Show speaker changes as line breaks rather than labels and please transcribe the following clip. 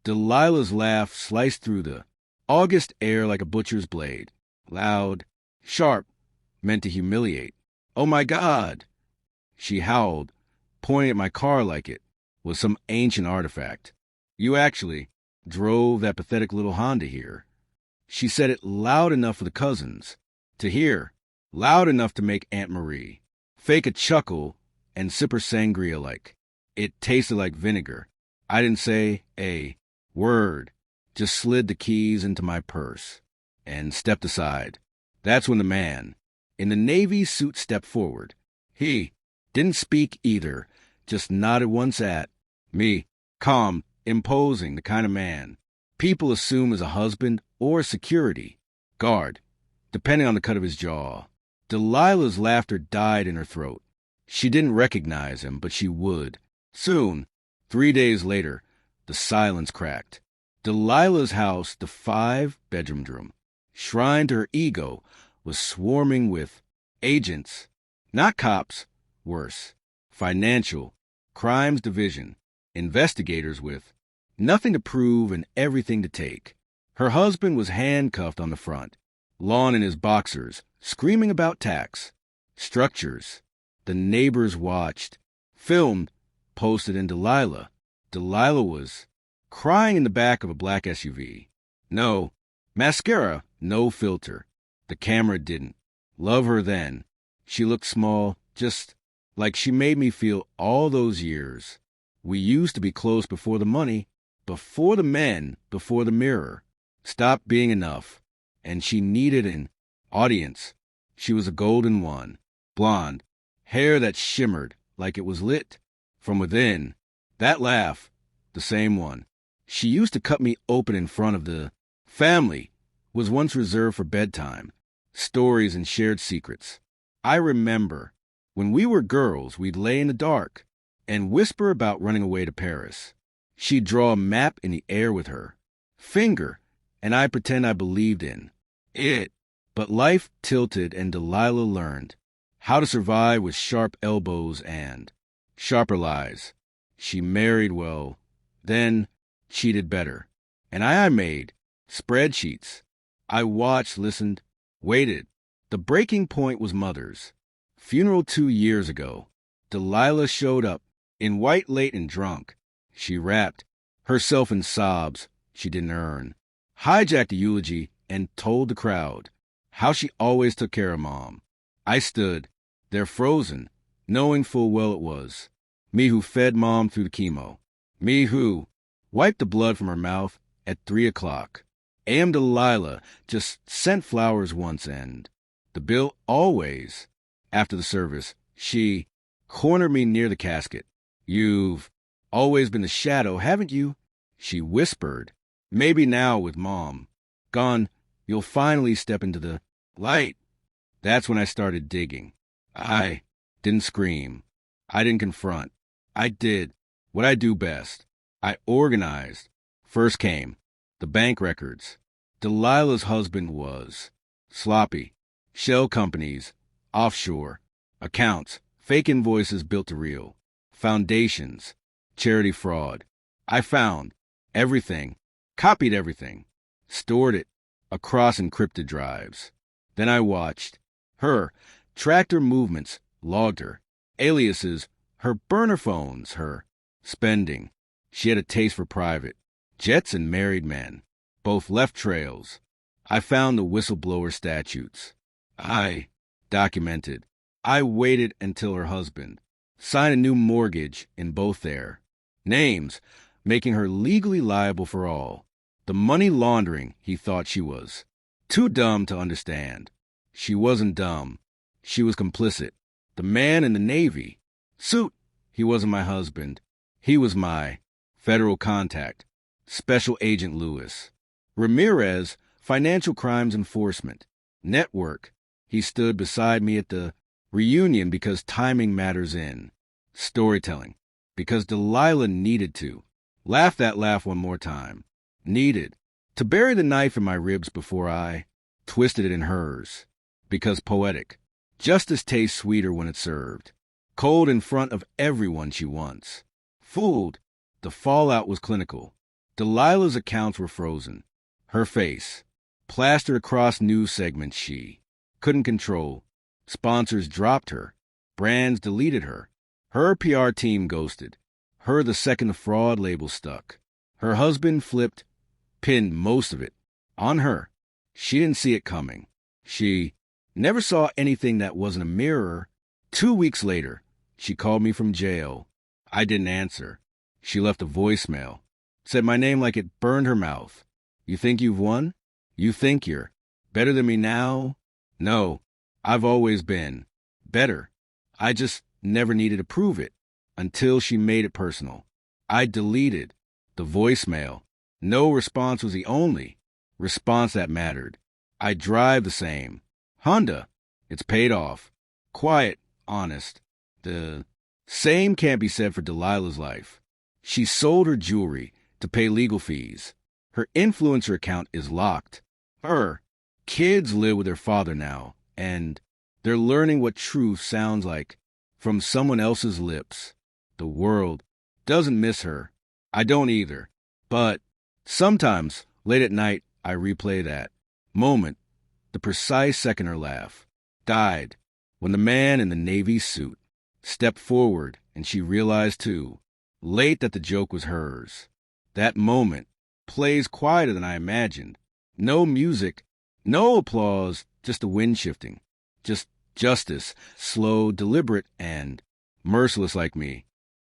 Delilah's laugh sliced through the August air like a butcher's blade. Loud, sharp, meant to humiliate. "Oh, my God!" She howled, pointing at my car like it was some ancient artifact. "You actually drove that pathetic little Honda here." She said it loud enough for the cousins to hear, loud enough to make Aunt Marie fake a chuckle and sip her sangria like it tasted like vinegar. I didn't say a word, just slid the keys into my purse and stepped aside. That's when the man in the Navy suit stepped forward. He didn't speak either, just nodded once at me, calm, imposing, the kind of man people assume as a husband or security guard, depending on the cut of his jaw. Delilah's laughter died in her throat. She didn't recognize him, but she would. Soon, 3 days later, the silence cracked. Delilah's house, the 5-bedroom room, shrine to her ego, was swarming with agents. Not cops, worse. Financial, crimes division, investigators with nothing to prove and everything to take. Her husband was handcuffed on the front, lawn in his boxers, screaming about tax, structures. The neighbors watched, filmed, posted, and Delilah was crying in the back of a black SUV. No mascara, no filter. The camera didn't. Love her then. She looked small, just like she made me feel all those years. We used to be close before the money, before the men, before the mirror. Stopped being enough. And she needed an audience. She was a golden one. Blonde. Hair that shimmered like it was lit from within. That laugh, the same one. She used to cut me open in front of the family, was once reserved for bedtime, stories and shared secrets. I remember when we were girls, we'd lay in the dark and whisper about running away to Paris. She'd draw a map in the air with her finger, and I'd pretend I believed in it. But life tilted, and Delilah learned how to survive with sharp elbows and sharper lies. She married well, then cheated better. And I made spreadsheets. I watched, listened, waited. The breaking point was Mother's funeral 2 years ago. Delilah showed up, in white, late, and drunk. She wrapped herself in sobs she didn't earn, hijacked the eulogy, and told the crowd how she always took care of Mom. I stood there frozen, knowing full well it was me who fed Mom through the chemo, me who wiped the blood from her mouth at 3 o'clock. A.M. Delilah just sent flowers once, and the bill always, after the service, she cornered me near the casket. "You've always been the shadow, haven't you?" she whispered. "Maybe now with Mom gone, you'll finally step into the light." That's when I started digging. I didn't scream. I didn't confront. I did what I do best. I organized. First came the bank records. Delilah's husband was sloppy. Shell companies, offshore, accounts, fake invoices built to real, foundations, charity fraud. I found everything, copied everything, stored it across encrypted drives. Then I watched her tracked her movements, logged her aliases, her burner phones, her spending. She had a taste for private jets and married men. Both left trails. I found the whistleblower statutes. I documented. I waited until her husband signed a new mortgage in both their names, making her legally liable for all the money laundering he thought she was too dumb to understand. She wasn't dumb. She was complicit. The man in the Navy suit, he wasn't my husband. He was my federal contact, Special Agent Lewis. Ramirez, Financial Crimes Enforcement. Network. He stood beside me at the reunion because timing matters in storytelling. Because Delilah needed to. Laugh that laugh one more time. Needed to bury the knife in my ribs before I twisted it in hers. Because poetic. Justice tastes sweeter when it's served. Cold in front of everyone she wants. Fooled. The fallout was clinical. Delilah's accounts were frozen. Her face, plastered across news segments she couldn't control. Sponsors dropped her. Brands deleted her. Her PR team ghosted. Her the second fraud label stuck. Her husband flipped, pinned most of it on her. She didn't see it coming. She never saw anything that wasn't a mirror. 2 weeks later, she called me from jail. I didn't answer. She left a voicemail. Said my name like it burned her mouth. You think you've won? You think you're better than me now? No, I've always been better. I just never needed to prove it until she made it personal. I deleted the voicemail. No response was the only response that mattered. I drive the same Honda. It's paid off. Quiet, honest. The same can't be said for Delilah's life. She sold her jewelry to pay legal fees. Her influencer account is locked. Her kids live with their father now, and they're learning what truth sounds like from someone else's lips. The world doesn't miss her. I don't either. But sometimes, late at night, I replay that moment, the precise second her laugh died, when the man in the navy suit stepped forward and she realized too, late, that the joke was hers. That moment plays quieter than I imagined. No music, no applause, just the wind shifting. Just justice, slow, deliberate, and merciless like me.